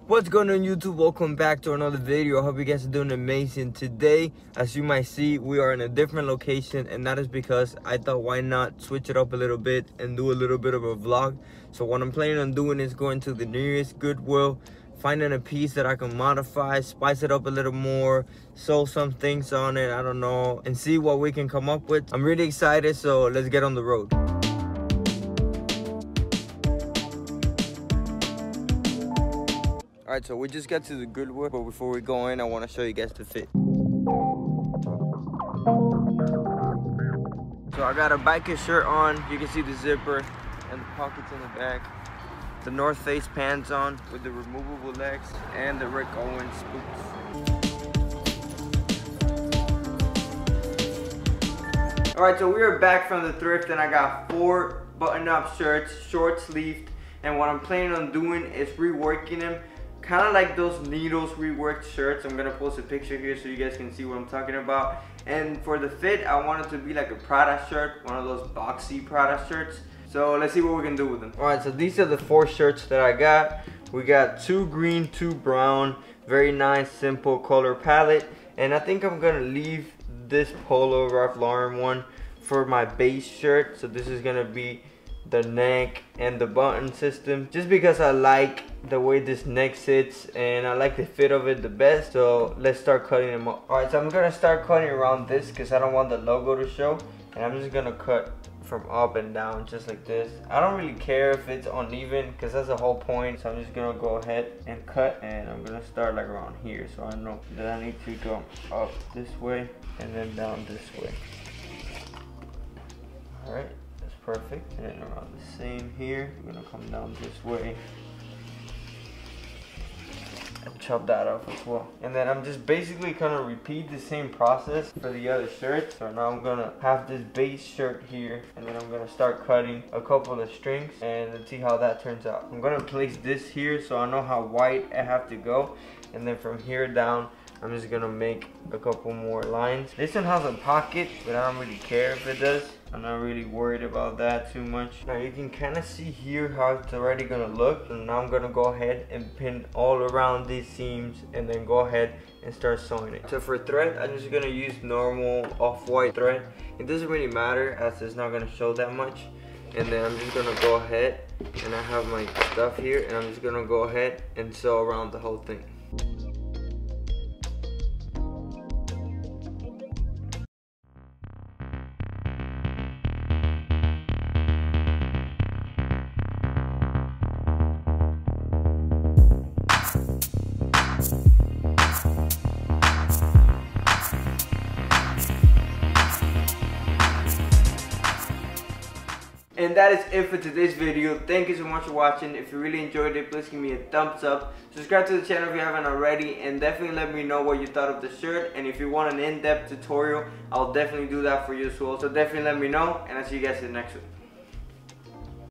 What's going on YouTube? Welcome back to another video. I hope you guys are doing amazing. Today, as you might see, we are in a different location, and that is because I thought why not switch it up a little bit and do a little bit of a vlog. So what I'm planning on doing is going to the nearest Goodwill, finding a piece that I can modify, spice it up a little more, sew some things on it, I don't know, and see what we can come up with. I'm really excited, so let's get on the road. All right, so we just got to the Goodwill, but before we go in, I want to show you guys the fit. So I got a biker shirt on. You can see the zipper and the pockets in the back. The North Face pants on with the removable legs and the Rick Owens boots. All right, so we are back from the thrift, and I got 4 button-up shirts, short sleeved, and what I'm planning on doing is reworking them. Kind of like those needles reworked shirts. I'm gonna post a picture here so you guys can see what I'm talking about. And for the fit, I want it to be like a Prada shirt, one of those boxy Prada shirts. So let's see what we can do with them. All right, so these are the 4 shirts that I got. We got 2 green, 2 brown, very nice, simple color palette. And I think I'm gonna leave this polo Ralph Lauren one for my base shirt. So this is gonna be the neck and the button system, just because I like the way this neck sits and I like the fit of it the best. So let's start cutting them up. All right, so I'm gonna start cutting around this because I don't want the logo to show, and I'm just gonna cut from up and down just like this. I don't really care if it's uneven because that's the whole point. So I'm just gonna go ahead and cut, and I'm gonna start like around here, so I know that I need to go up this way and then down this way. All right, perfect. And then around the same here, we're gonna come down this way and chop that off as well. And then I'm just basically gonna repeat the same process for the other shirts. So now I'm gonna have this base shirt here, and then I'm gonna start cutting a couple of strings and let's see how that turns out. I'm gonna place this here so I know how wide I have to go, and then from here down I'm just gonna make a couple more lines. This one has a pocket, but I don't really care if it does. I'm not really worried about that too much. Now you can kind of see here how it's already gonna look. And now I'm gonna go ahead and pin all around these seams and then go ahead and start sewing it. So for thread, I'm just gonna use normal off-white thread. It doesn't really matter as it's not gonna show that much. And then I'm just gonna go ahead, and I have my stuff here, and I'm just gonna go ahead and sew around the whole thing. And that is it for today's video. Thank you so much for watching. If you really enjoyed it, please give me a thumbs up. Subscribe to the channel if you haven't already, and definitely let me know what you thought of the shirt. And if you want an in-depth tutorial, I'll definitely do that for you as well. So definitely let me know, and I'll see you guys in the next one.